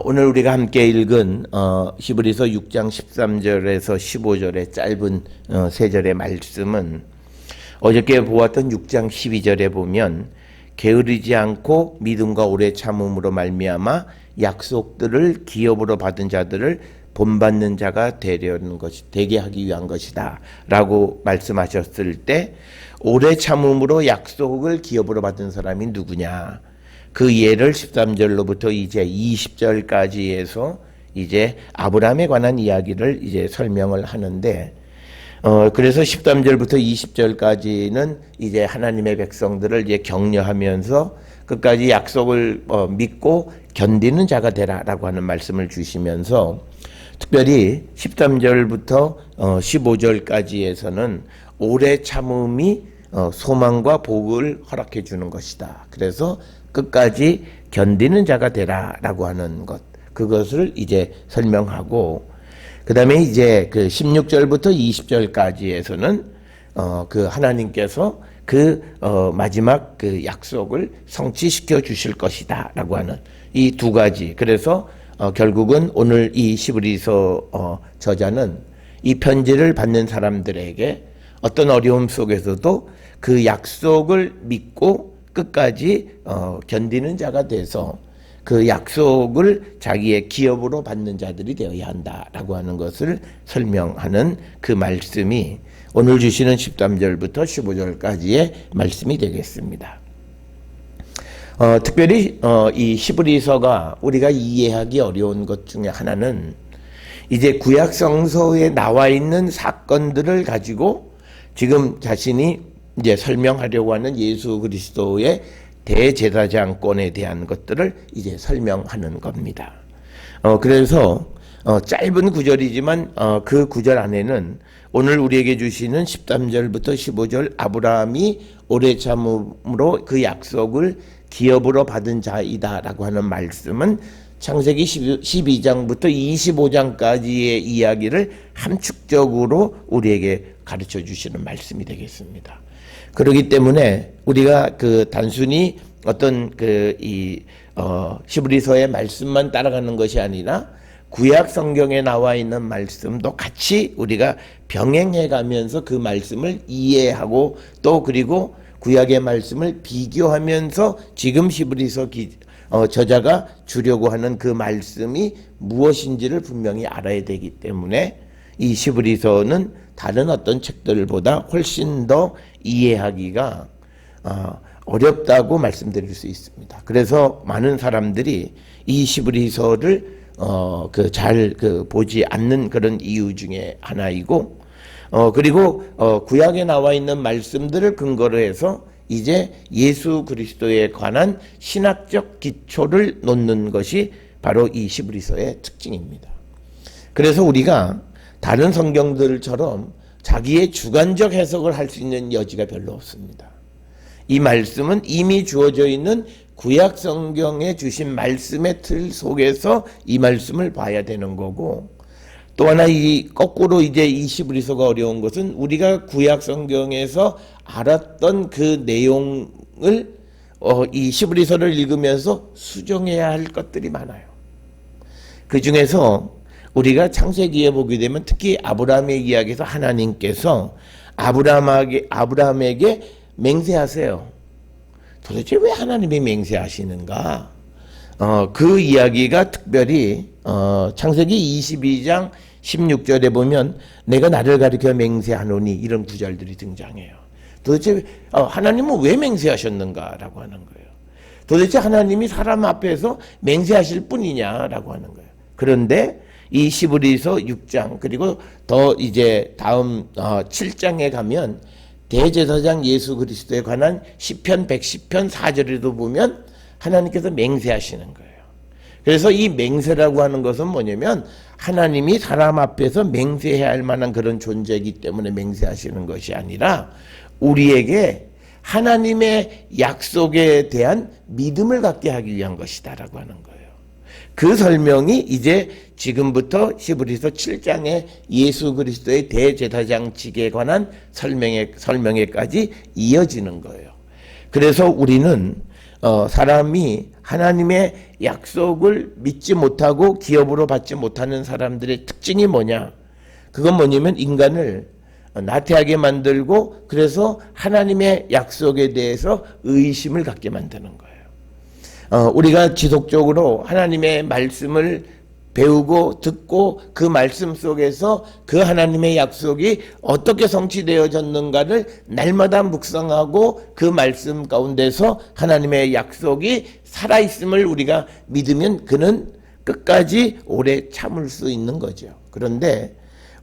오늘 우리가 함께 읽은 히브리서 6장 13절에서 15절의 짧은 세 절의 말씀은 어저께 보았던 6장 12절에 보면 게으르지 않고 믿음과 오래 참음으로 말미암아 약속들을 기업으로 받은 자들을 본받는 자가 되게 하기 위한 것이다 라고 말씀하셨을 때, 오래 참음으로 약속을 기업으로 받은 사람이 누구냐, 그 예를 13절로부터 이제 20절까지 해서 이제 아브라함에 관한 이야기를 이제 설명을 하는데, 그래서 13절부터 20절까지는 이제 하나님의 백성들을 이제 격려하면서 끝까지 약속을 믿고 견디는 자가 되라라고 하는 말씀을 주시면서, 특별히 13절부터 15절까지에서는 오래 참음이 소망과 복을 허락해 주는 것이다. 그래서 끝까지 견디는 자가 되라라고 하는 것, 그것을 이제 설명하고, 그 다음에 이제 그 16절부터 20절까지에서는 그 하나님께서 그 마지막 그 약속을 성취시켜 주실 것이다라고 하는 이 두 가지. 그래서 결국은 오늘 이 히브리서 저자는 이 편지를 받는 사람들에게 어떤 어려움 속에서도 그 약속을 믿고 끝까지 견디는 자가 돼서 그 약속을 자기의 기업으로 받는 자들이 되어야 한다라고 하는 것을 설명하는 그 말씀이 오늘 주시는 13절부터 15절까지의 말씀이 되겠습니다. 특별히 이 히브리서가 우리가 이해하기 어려운 것 중에 하나는 이제 구약 성서에 나와 있는 사건들을 가지고 지금 자신이 이제 설명하려고 하는 예수 그리스도의 대제사장권에 대한 것들을 이제 설명하는 겁니다. 그래서 짧은 구절이지만 그 구절 안에는 오늘 우리에게 주시는 13절부터 15절 아브라함이 오래 참음으로 그 약속을 기업으로 받은 자이다라고 하는 말씀은 창세기 12장부터 25장까지의 이야기를 함축적으로 우리에게 가르쳐 주시는 말씀이 되겠습니다. 그렇기 때문에 우리가 그 단순히 어떤 히브리서의 말씀만 따라가는 것이 아니라 구약 성경에 나와 있는 말씀도 같이 우리가 병행해 가면서 그 말씀을 이해하고, 또 그리고 구약의 말씀을 비교하면서 지금 히브리서 저자가 주려고 하는 그 말씀이 무엇인지를 분명히 알아야 되기 때문에 이 히브리서는 다른 어떤 책들보다 훨씬 더 이해하기가 어렵다고 말씀드릴 수 있습니다. 그래서 많은 사람들이 이 히브리서를 잘 보지 않는 그런 이유 중에 하나이고, 그리고 구약에 나와 있는 말씀들을 근거로 해서 이제 예수 그리스도에 관한 신학적 기초를 놓는 것이 바로 이 히브리서의 특징입니다. 그래서 우리가 다른 성경들처럼 자기의 주관적 해석을 할 수 있는 여지가 별로 없습니다. 이 말씀은 이미 주어져 있는 구약 성경에 주신 말씀의 틀 속에서 이 말씀을 봐야 되는 거고, 또 하나 거꾸로 이제 이 히브리서가 어려운 것은 우리가 구약 성경에서 알았던 그 내용을 이 히브리서를 읽으면서 수정해야 할 것들이 많아요. 그 중에서 우리가 창세기에 보게 되면 특히 아브라함의 이야기에서 하나님께서 아브라함에게 맹세하세요. 도대체 왜 하나님이 맹세하시는가? 그 이야기가 특별히 창세기 22장 16절에 보면 내가 나를 가리켜 맹세하노니, 이런 구절들이 등장해요. 도대체 하나님은 왜 맹세하셨는가라고 하는 거예요. 도대체 하나님이 사람 앞에서 맹세하실 뿐이냐라고 하는 거예요. 그런데 이 히브리서 6장 그리고 더 이제 다음 7장에 가면 대제사장 예수 그리스도에 관한 시편 110편 4절에도 보면 하나님께서 맹세하시는 거예요. 그래서 이 맹세라고 하는 것은 뭐냐면 하나님이 사람 앞에서 맹세해야 할 만한 그런 존재이기 때문에 맹세하시는 것이 아니라 우리에게 하나님의 약속에 대한 믿음을 갖게 하기 위한 것이다라고 하는 거예요. 그 설명이 이제 지금부터 히브리서 7장의 예수 그리스도의 대제사장직에 관한 설명에까지 이어지는 거예요. 그래서 우리는 사람이 하나님의 약속을 믿지 못하고 기업으로 받지 못하는 사람들의 특징이 뭐냐? 그건 뭐냐면 인간을 나태하게 만들고 그래서 하나님의 약속에 대해서 의심을 갖게 만드는 거예요. 우리가 지속적으로 하나님의 말씀을 배우고 듣고 그 말씀 속에서 그 하나님의 약속이 어떻게 성취되어졌는가를 날마다 묵상하고 그 말씀 가운데서 하나님의 약속이 살아있음을 우리가 믿으면 그는 끝까지 오래 참을 수 있는 거죠. 그런데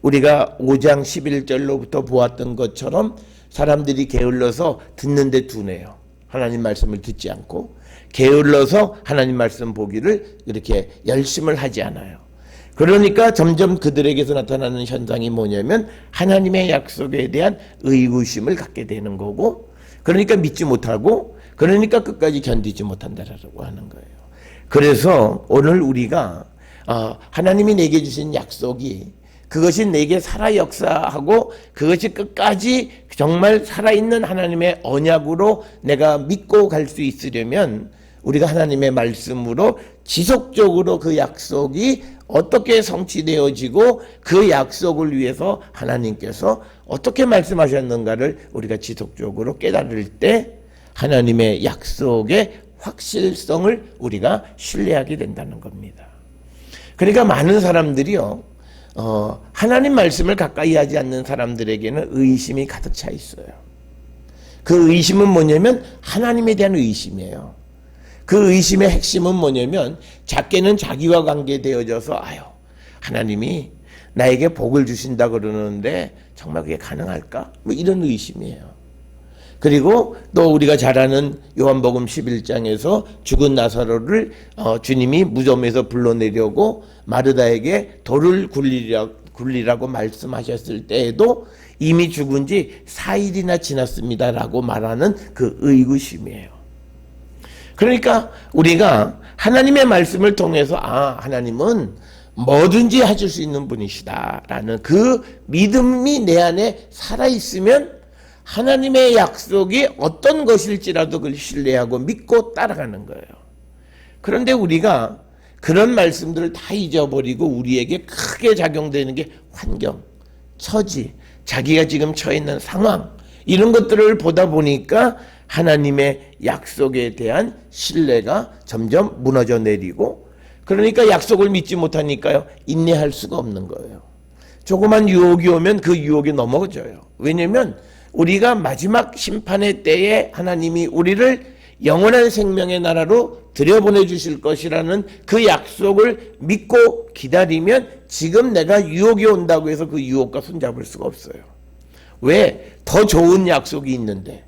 우리가 5장 11절로부터 보았던 것처럼 사람들이 게을러서 듣는데 둔해요. 하나님 말씀을 듣지 않고 게을러서 하나님 말씀 보기를 이렇게 열심을 하지 않아요. 그러니까 점점 그들에게서 나타나는 현상이 뭐냐면 하나님의 약속에 대한 의구심을 갖게 되는 거고, 그러니까 믿지 못하고, 그러니까 끝까지 견디지 못한다라고 하는 거예요. 그래서 오늘 우리가 하나님이 내게 주신 약속이 그것이 내게 살아 역사하고 그것이 끝까지 정말 살아있는 하나님의 언약으로 내가 믿고 갈 수 있으려면 우리가 하나님의 말씀으로 지속적으로 그 약속이 어떻게 성취되어지고 그 약속을 위해서 하나님께서 어떻게 말씀하셨는가를 우리가 지속적으로 깨달을 때 하나님의 약속의 확실성을 우리가 신뢰하게 된다는 겁니다. 그러니까 많은 사람들이요, 하나님 말씀을 가까이 하지 않는 사람들에게는 의심이 가득 차 있어요. 그 의심은 뭐냐면 하나님에 대한 의심이에요. 그 의심의 핵심은 뭐냐면 작게는 자기와 관계되어져서 하나님이 나에게 복을 주신다 그러는데 정말 그게 가능할까? 뭐 이런 의심이에요. 그리고 또 우리가 잘 아는 요한복음 11장에서 죽은 나사로를 주님이 무덤에서 불러내려고 마르다에게 돌을 굴리라고 말씀하셨을 때에도 이미 죽은 지 4일이나 지났습니다라고 말하는 그 의구심이에요. 그러니까 우리가 하나님의 말씀을 통해서 하나님은 뭐든지 하실 수 있는 분이시다라는 그 믿음이 내 안에 살아있으면 하나님의 약속이 어떤 것일지라도 그걸 신뢰하고 믿고 따라가는 거예요. 그런데 우리가 그런 말씀들을 다 잊어버리고 우리에게 크게 작용되는 게 환경, 처지, 자기가 지금 처해 있는 상황, 이런 것들을 보다 보니까 하나님의 약속에 대한 신뢰가 점점 무너져 내리고, 그러니까 약속을 믿지 못하니까요, 인내할 수가 없는 거예요. 조그만 유혹이 오면 그 유혹에 넘어져요. 왜냐하면 우리가 마지막 심판의 때에 하나님이 우리를 영원한 생명의 나라로 들여보내 주실 것이라는 그 약속을 믿고 기다리면 지금 내가 유혹이 온다고 해서 그 유혹과 손잡을 수가 없어요. 왜? 더 좋은 약속이 있는데,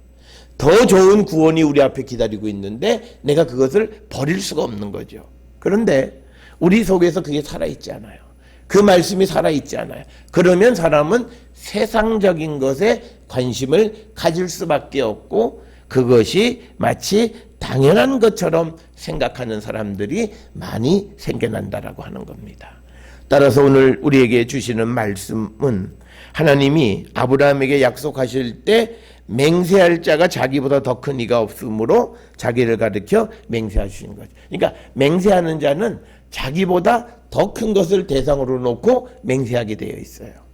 더 좋은 구원이 우리 앞에 기다리고 있는데 내가 그것을 버릴 수가 없는 거죠. 그런데 우리 속에서 그게 살아있지 않아요. 그 말씀이 살아있지 않아요. 그러면 사람은 세상적인 것에 관심을 가질 수밖에 없고 그것이 마치 당연한 것처럼 생각하는 사람들이 많이 생겨난다라고 하는 겁니다. 따라서 오늘 우리에게 주시는 말씀은 하나님이 아브라함에게 약속하실 때 맹세할 자가 자기보다 더 큰 이가 없으므로 자기를 가리켜 맹세하시는 거죠. 그러니까 맹세하는 자는 자기보다 더 큰 것을 대상으로 놓고 맹세하게 되어 있어요.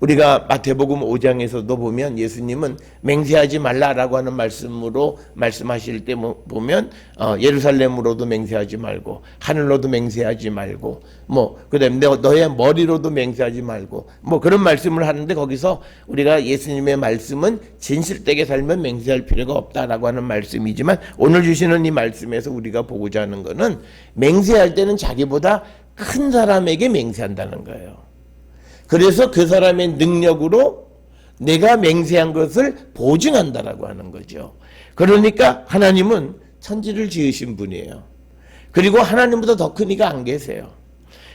우리가 마태복음 5장에서도 보면 예수님은 맹세하지 말라라고 하는 말씀으로 말씀하실 때 보면 예루살렘으로도 맹세하지 말고 하늘로도 맹세하지 말고 그다음에 너의 머리로도 맹세하지 말고 그런 말씀을 하는데, 거기서 우리가 예수님의 말씀은 진실되게 살면 맹세할 필요가 없다라고 하는 말씀이지만 오늘 주시는 이 말씀에서 우리가 보고자 하는 것은 맹세할 때는 자기보다 큰 사람에게 맹세한다는 거예요. 그래서 그 사람의 능력으로 내가 맹세한 것을 보증한다라고 하는 거죠. 그러니까 하나님은 천지를 지으신 분이에요. 그리고 하나님보다 더 큰 이가 안 계세요.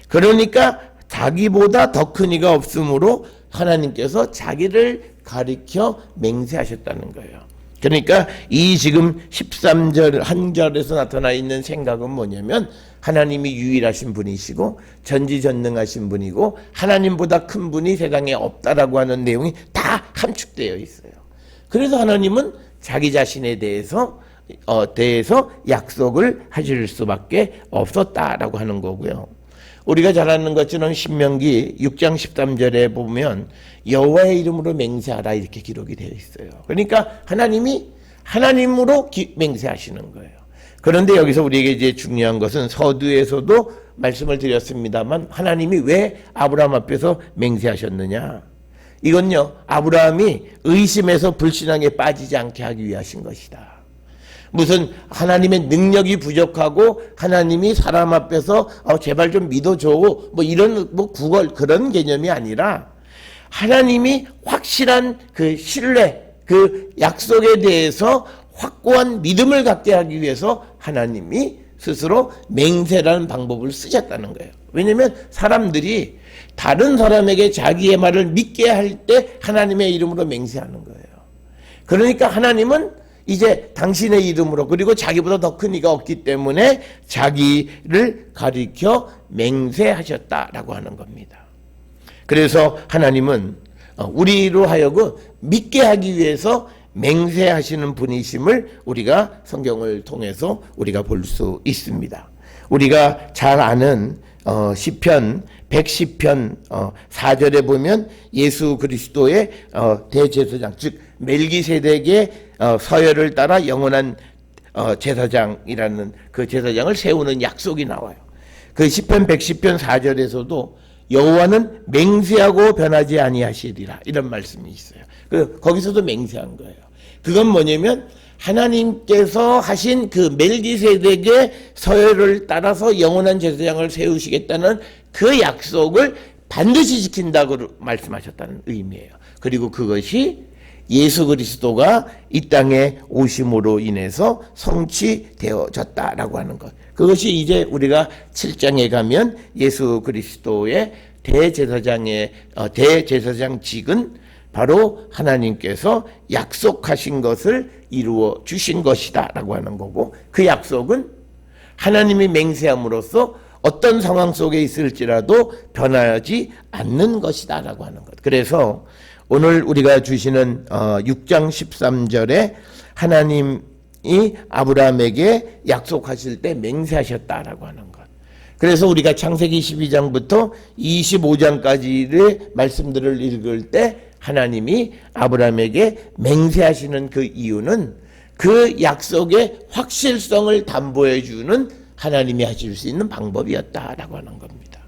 그러니까 자기보다 더 큰 이가 없으므로 하나님께서 자기를 가리켜 맹세하셨다는 거예요. 그러니까 이 지금 13절 한 절에서 나타나 있는 생각은 뭐냐면 하나님이 유일하신 분이시고 전지전능하신 분이고 하나님보다 큰 분이 세상에 없다라고 하는 내용이 다 함축되어 있어요. 그래서 하나님은 자기 자신에 대해서 대해서 약속을 하실 수밖에 없었다라고 하는 거고요. 우리가 잘 아는 것처럼 신명기 6장 13절에 보면 여호와의 이름으로 맹세하라 이렇게 기록이 되어 있어요. 그러니까 하나님이 하나님으로 맹세하시는 거예요. 그런데 여기서 우리에게 이제 중요한 것은 서두에서도 말씀을 드렸습니다만 하나님이 왜 아브라함 앞에서 맹세하셨느냐? 이건요, 아브라함이 의심에서 불신앙에 빠지지 않게 하기 위하신 것이다. 무슨 하나님의 능력이 부족하고 하나님이 사람 앞에서 제발 좀 믿어줘 뭐 이런 그런 개념이 아니라 하나님이 확실한 그 신뢰, 그 약속에 대해서 확고한 믿음을 갖게 하기 위해서 하나님이 스스로 맹세라는 방법을 쓰셨다는 거예요. 왜냐하면 사람들이 다른 사람에게 자기의 말을 믿게 할 때 하나님의 이름으로 맹세하는 거예요. 그러니까 하나님은 이제 당신의 이름으로 그리고 자기보다 더 큰 이가 없기 때문에 자기를 가리켜 맹세하셨다라고 하는 겁니다. 그래서 하나님은 우리로 하여금 믿게 하기 위해서 맹세하시는 분이심을 우리가 성경을 통해서 우리가 볼 수 있습니다. 우리가 잘 아는 시편 110편 4절에 보면 예수 그리스도의 대제사장 즉 멜기세덱의 서열을 따라 영원한 제사장이라는 그 제사장을 세우는 약속이 나와요. 그 시편 110편 4절에서도 여호와는 맹세하고 변하지 아니하시리라 이런 말씀이 있어요. 거기서도 맹세한 거예요. 그건 뭐냐면 하나님께서 하신 그 멜기세덱의 서열을 따라서 영원한 제사장을 세우시겠다는 그 약속을 반드시 지킨다고 말씀하셨다는 의미예요. 그리고 그것이 예수 그리스도가 이 땅에 오심으로 인해서 성취되어졌다라고 하는 것. 그것이 이제 우리가 7장에 가면 예수 그리스도의 대제사장직은 바로 하나님께서 약속하신 것을 이루어 주신 것이다 라고 하는 거고, 그 약속은 하나님이 맹세함으로써 어떤 상황 속에 있을지라도 변하지 않는 것이다 라고 하는 것. 그래서 오늘 우리가 주시는 6장 13절에 하나님이 아브라함에게 약속하실 때 맹세하셨다라고 하는 것. 그래서 우리가 창세기 12장부터 25장까지의 말씀들을 읽을 때 하나님이 아브라함에게 맹세하시는 그 이유는 그 약속의 확실성을 담보해 주는 하나님이 하실 수 있는 방법이었다라고 하는 겁니다.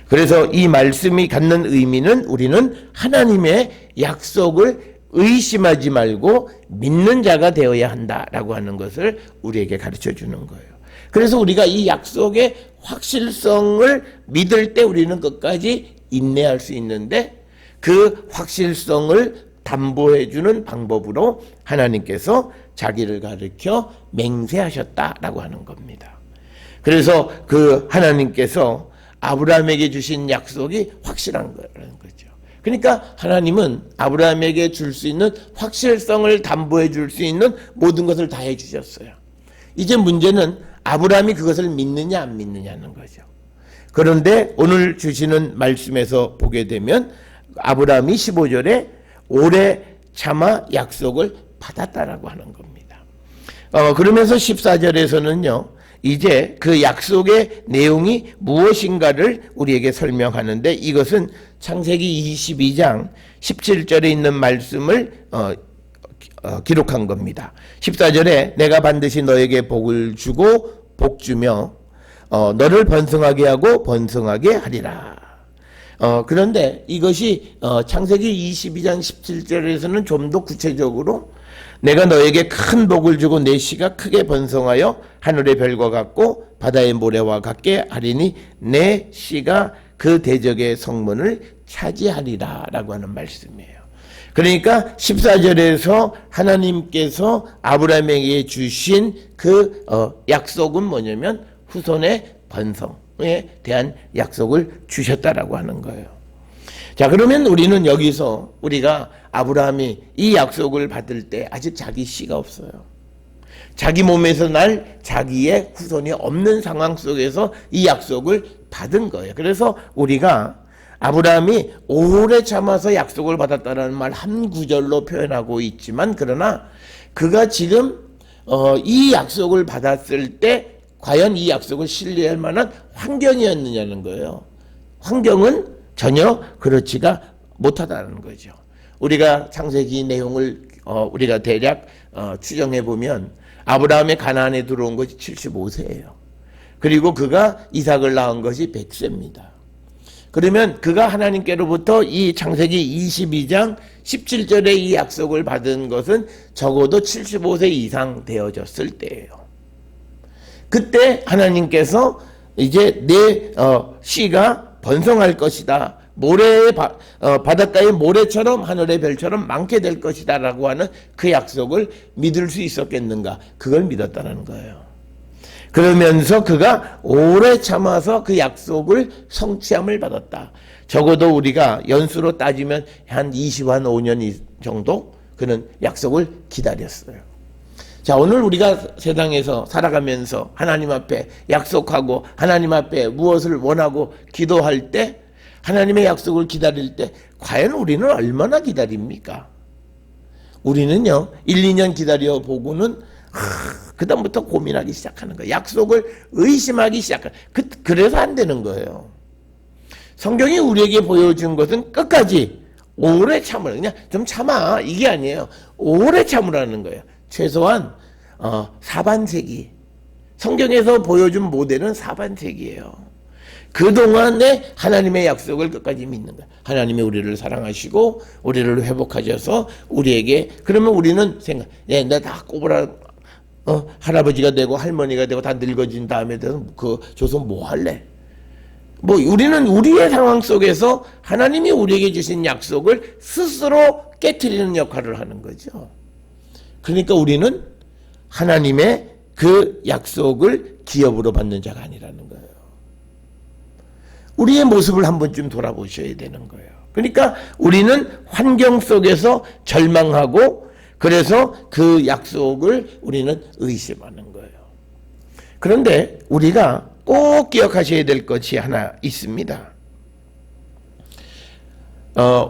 그래서 이 말씀이 갖는 의미는 우리는 하나님의 약속을 의심하지 말고 믿는 자가 되어야 한다라고 하는 것을 우리에게 가르쳐 주는 거예요. 그래서 우리가 이 약속의 확실성을 믿을 때 우리는 끝까지 인내할 수 있는데, 그 확실성을 담보해 주는 방법으로 하나님께서 자기를 가리켜 맹세하셨다라고 하는 겁니다. 그래서 그 하나님께서 아브라함에게 주신 약속이 확실한 거라는 거죠. 그러니까 하나님은 아브라함에게 줄 수 있는 확실성을 담보해 줄 수 있는 모든 것을 다 해 주셨어요. 이제 문제는 아브라함이 그것을 믿느냐 안 믿느냐는 거죠. 그런데 오늘 주시는 말씀에서 보게 되면 아브라함이 15절에 오래 참아 약속을 받았다라고 하는 겁니다. 그러면서 14절에서는요, 이제 그 약속의 내용이 무엇인가를 우리에게 설명하는데, 이것은 창세기 22장 17절에 있는 말씀을 기록한 겁니다. 14절에 내가 반드시 너에게 복을 주고 복주며 너를 번성하게 하고 번성하게 하리라. 그런데 이것이 창세기 22장 17절에서는 좀 더 구체적으로 내가 너에게 큰 복을 주고 내 씨가 크게 번성하여 하늘의 별과 같고 바다의 모래와 같게 하리니 내 씨가 그 대적의 성문을 차지하리라 라고 하는 말씀이에요. 그러니까 14절에서 하나님께서 아브라함에게 주신 그 약속은 뭐냐면 후손의 번성에 대한 약속을 주셨다라고 하는 거예요. 자, 그러면 우리는 여기서 우리가 아브라함이 이 약속을 받을 때 아직 자기 씨가 없어요. 자기 몸에서 날 자기의 후손이 없는 상황 속에서 이 약속을 받은 거예요. 그래서 우리가 아브라함이 오래 참아서 약속을 받았다는 말 한 구절로 표현하고 있지만, 그러나 그가 지금 이 약속을 받았을 때 과연 이 약속을 신뢰할 만한 환경이었느냐는 거예요. 환경은 전혀 그렇지가 못하다는 거죠. 우리가 창세기 내용을 우리가 대략 추정해 보면 아브라함의 가나안에 들어온 것이 75세예요. 그리고 그가 이삭을 낳은 것이 100세입니다. 그러면 그가 하나님께로부터 이 창세기 22장 17절의 이 약속을 받은 것은 적어도 75세 이상 되어졌을 때예요. 그때 하나님께서 이제 내 씨가 번성할 것이다. 바닷가의 모래처럼 하늘의 별처럼 많게 될 것이다 라고 하는 그 약속을 믿을 수 있었겠는가? 그걸 믿었다는 거예요. 그러면서 그가 오래 참아서 그 약속을 성취함을 받았다. 적어도 우리가 연수로 따지면 한 25년 정도 그는 약속을 기다렸어요. 자, 오늘 우리가 세상에서 살아가면서 하나님 앞에 약속하고 하나님 앞에 무엇을 원하고 기도할 때 하나님의 약속을 기다릴 때 과연 우리는 얼마나 기다립니까? 우리는요 1, 2년 기다려 보고는 그 다음부터 고민하기 시작하는 거예요. 약속을 의심하기 시작하는 거예요. 그래서 안 되는 거예요. 성경이 우리에게 보여준 것은 끝까지 오래 참으라. 그냥 좀 참아 이게 아니에요. 오래 참으라는 거예요. 최소한 4반세기 성경에서 보여준 모델은 4반세기예요. 그동안에 하나님의 약속을 끝까지 믿는 거예요. 하나님이 우리를 사랑하시고 우리를 회복하셔서 우리에게 그러면 우리는 내가 다 꼬부라 할아버지가 되고 할머니가 되고 다 늙어진 다음에 줘서 뭐 할래? 우리는 우리의 상황 속에서 하나님이 우리에게 주신 약속을 스스로 깨트리는 역할을 하는 거죠. 그러니까 우리는 하나님의 그 약속을 기업으로 받는 자가 아니라는 거예요. 우리의 모습을 한 번쯤 돌아보셔야 되는 거예요. 그러니까 우리는 환경 속에서 절망하고 그래서 그 약속을 우리는 의심하는 거예요. 그런데 우리가 꼭 기억하셔야 될 것이 하나 있습니다.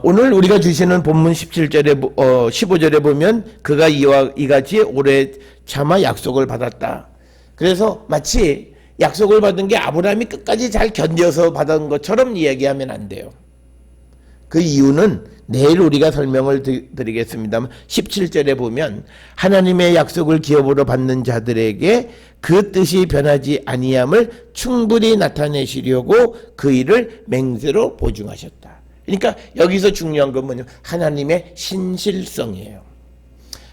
오늘 우리가 주시는 본문 17절에 15절에 보면 그가 이와 이같이 오래 참아 약속을 받았다. 그래서 마치 약속을 받은 게 아브라함이 끝까지 잘 견뎌서 받은 것처럼 이야기하면 안 돼요. 그 이유는 내일 우리가 설명을 드리겠습니다만 17절에 보면 하나님의 약속을 기업으로 받는 자들에게 그 뜻이 변하지 아니함을 충분히 나타내시려고 그 일을 맹세로 보증하셨다. 그러니까 여기서 중요한 건 뭐냐면 하나님의 신실성이에요.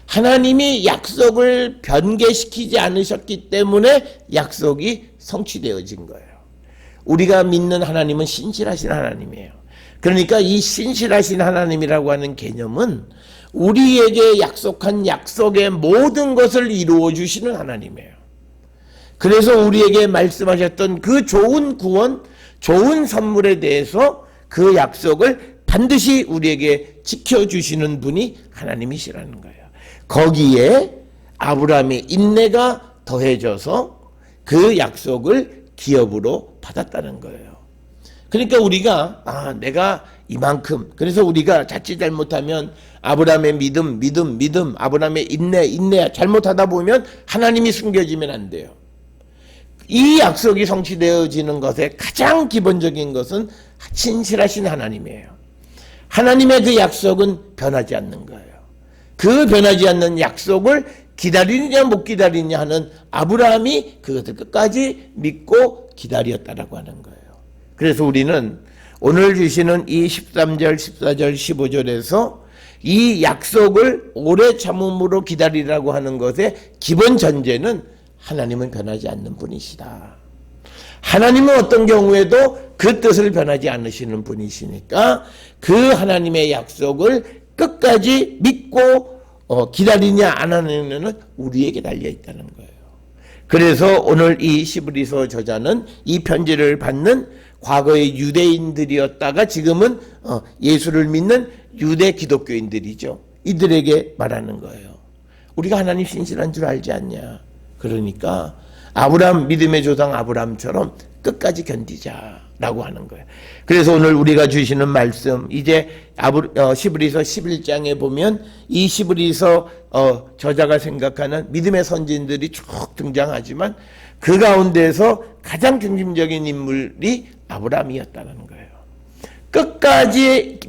하나님이 약속을 변개시키지 않으셨기 때문에 약속이 성취되어진 거예요. 우리가 믿는 하나님은 신실하신 하나님이에요. 그러니까 이 신실하신 하나님이라고 하는 개념은 우리에게 약속한 약속의 모든 것을 이루어 주시는 하나님이에요. 그래서 우리에게 말씀하셨던 그 좋은 구원, 좋은 선물에 대해서 그 약속을 반드시 우리에게 지켜주시는 분이 하나님이시라는 거예요. 거기에 아브라함의 인내가 더해져서 그 약속을 기업으로 받았다는 거예요. 그러니까 우리가 내가 이만큼 그래서 우리가 자칫 잘못하면 아브라함의 믿음 아브라함의 인내 잘못하다 보면 하나님이 숨겨지면 안 돼요. 이 약속이 성취되어지는 것의 가장 기본적인 것은 신실하신 하나님이에요. 하나님의 그 약속은 변하지 않는 거예요. 그 변하지 않는 약속을 기다리느냐 못 기다리느냐 하는 아브라함이 그것을 끝까지 믿고 기다렸다라고 하는 거예요. 그래서 우리는 오늘 주시는 이 13절, 14절, 15절에서 이 약속을 오래 참음으로 기다리라고 하는 것의 기본 전제는 하나님은 변하지 않는 분이시다. 하나님은 어떤 경우에도 그 뜻을 변하지 않으시는 분이시니까 그 하나님의 약속을 끝까지 믿고 기다리냐 안 하느냐는 우리에게 달려있다는 거예요. 그래서 오늘 이 시브리서 저자는 이 편지를 받는 과거의 유대인들이었다가 지금은 예수를 믿는 유대 기독교인들이죠. 이들에게 말하는 거예요. 우리가 하나님 신실한 줄 알지 않냐. 그러니까 아브라함 믿음의 조상 아브라함처럼 끝까지 견디자라고 하는 거예요. 그래서 오늘 우리가 주시는 말씀, 이제 시브리서 11장에 보면 이 시브리서 저자가 생각하는 믿음의 선진들이 쭉 등장하지만 그 가운데서 가장 중심적인 인물이 아브라함이었다는 거예요. 끝까지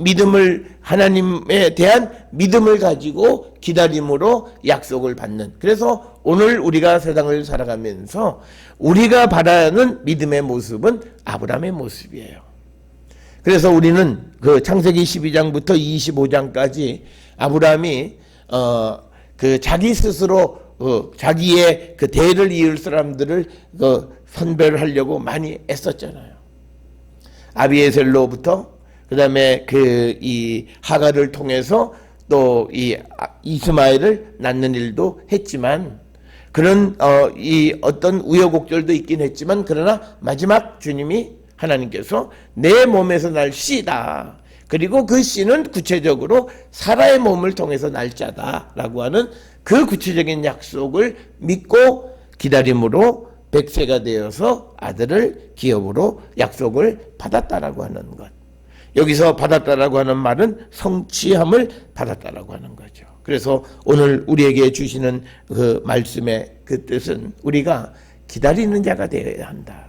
하나님에 대한 믿음을 가지고 기다림으로 약속을 받는. 그래서 오늘 우리가 세상을 살아가면서 우리가 바라는 믿음의 모습은 아브라함의 모습이에요. 그래서 우리는 그 창세기 12장부터 25장까지 아브라함이 자기 스스로 자기의 그 대를 이을 사람들을 선별하려고 많이 애썼잖아요. 아비에셀로부터 그다음에 이 하갈을 통해서 또 이 이스마엘을 낳는 일도 했지만 그런 이 어떤 우여곡절도 있긴 했지만 그러나 마지막 주님이 하나님께서 내 몸에서 날 씨다. 그리고 그 씨는 구체적으로 사라의 몸을 통해서 날 자다라고 하는 그 구체적인 약속을 믿고 기다림으로 100세가 되어서 아들을 기업으로 약속을 받았다라고 하는 것. 여기서 받았다라고 하는 말은 성취함을 받았다라고 하는 거죠. 그래서 오늘 우리에게 주시는 그 말씀의 그 뜻은 우리가 기다리는 자가 되어야 한다.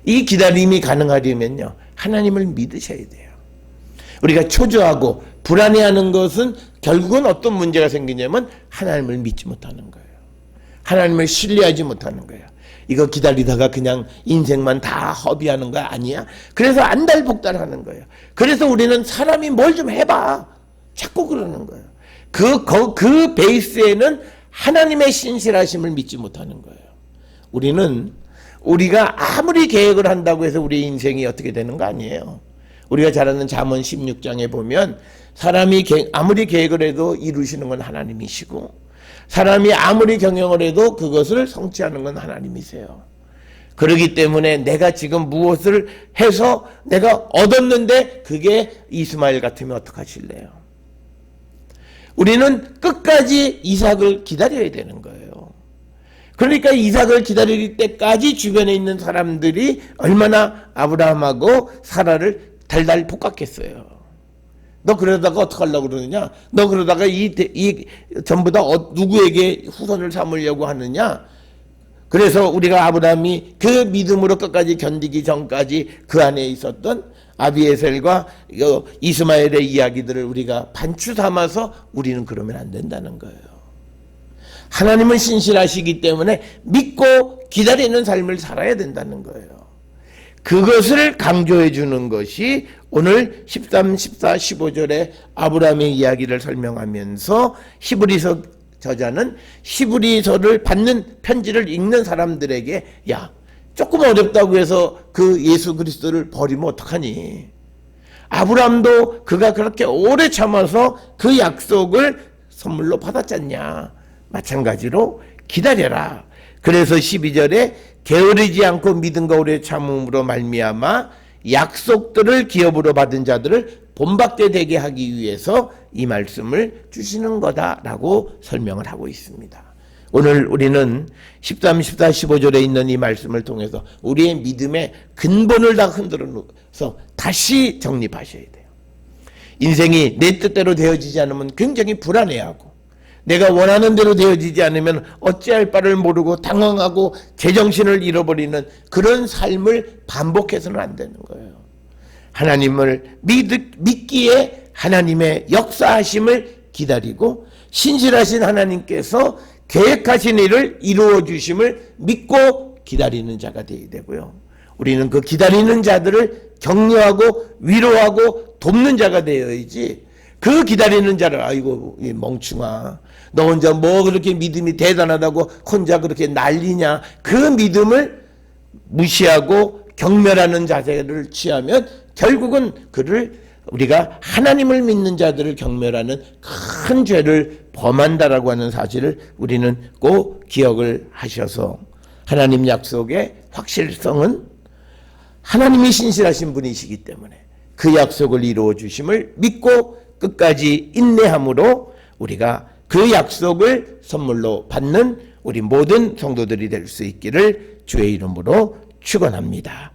이 기다림이 가능하려면요, 하나님을 믿으셔야 돼요. 우리가 초조하고 불안해하는 것은 결국은 어떤 문제가 생기냐면 하나님을 믿지 못하는 거예요. 하나님을 신뢰하지 못하는 거예요. 이거 기다리다가 그냥 인생만 다 허비하는 거 아니야? 그래서 안달복달하는 거예요. 그래서 우리는 사람이 뭘 좀 해봐. 자꾸 그러는 거예요. 그 베이스에는 하나님의 신실하심을 믿지 못하는 거예요. 우리가 아무리 계획을 한다고 해서 우리 인생이 어떻게 되는 거 아니에요. 우리가 잘 아는 잠언 16장에 보면 사람이 아무리 계획을 해도 이루시는 건 하나님이시고 사람이 아무리 경영을 해도 그것을 성취하는 건 하나님이세요. 그렇기 때문에 내가 지금 무엇을 해서 내가 얻었는데 그게 이스마엘 같으면 어떡하실래요? 우리는 끝까지 이삭을 기다려야 되는 거예요. 그러니까 이삭을 기다릴 때까지 주변에 있는 사람들이 얼마나 아브라함하고 사라를 달달 볶았겠어요. 너 그러다가 어떡하려고 그러느냐? 너 그러다가 전부 다 누구에게 후손을 삼으려고 하느냐? 그래서 우리가 아브라함이 그 믿음으로 끝까지 견디기 전까지 그 안에 있었던 아비에셀과 이스마엘의 이야기들을 우리가 반추 삼아서 우리는 그러면 안 된다는 거예요. 하나님은 신실하시기 때문에 믿고 기다리는 삶을 살아야 된다는 거예요. 그것을 강조해 주는 것이 오늘 13, 14, 15절에 아브라함의 이야기를 설명하면서 히브리서 저자는 히브리서를 받는 편지를 읽는 사람들에게 야, 조금 어렵다고 해서 그 예수 그리스도를 버리면 어떡하니? 아브라함도 그가 그렇게 오래 참아서 그 약속을 선물로 받았잖냐. 마찬가지로 기다려라. 그래서 12절에 게으르지 않고 믿음과 오래 참음으로 말미암아 약속들을 기업으로 받은 자들을 본받게 되게 하기 위해서 이 말씀을 주시는 거다라고 설명을 하고 있습니다. 오늘 우리는 13, 14, 15절에 있는 이 말씀을 통해서 우리의 믿음의 근본을 다 흔들어 놓아서 다시 정립하셔야 돼요. 인생이 내 뜻대로 되어지지 않으면 굉장히 불안해하고 내가 원하는 대로 되어지지 않으면 어찌할 바를 모르고 당황하고 제정신을 잃어버리는 그런 삶을 반복해서는 안 되는 거예요. 하나님을 믿기에 하나님의 역사하심을 기다리고 신실하신 하나님께서 계획하신 일을 이루어 주심을 믿고 기다리는 자가 되어야 되고요. 우리는 그 기다리는 자들을 격려하고 위로하고 돕는 자가 되어야지 그 기다리는 자를 아이고 이 멍충아 너 혼자 뭐 그렇게 믿음이 대단하다고 혼자 그렇게 난리냐 그 믿음을 무시하고 경멸하는 자세를 취하면 결국은 우리가 하나님을 믿는 자들을 경멸하는 큰 죄를 범한다라고 하는 사실을 우리는 꼭 기억을 하셔서 하나님 약속의 확실성은 하나님이 신실하신 분이시기 때문에 그 약속을 이루어 주심을 믿고 끝까지 인내함으로 우리가 그 약속을 선물로 받는 우리 모든 성도들이 될 수 있기를 주의 이름으로 축원합니다.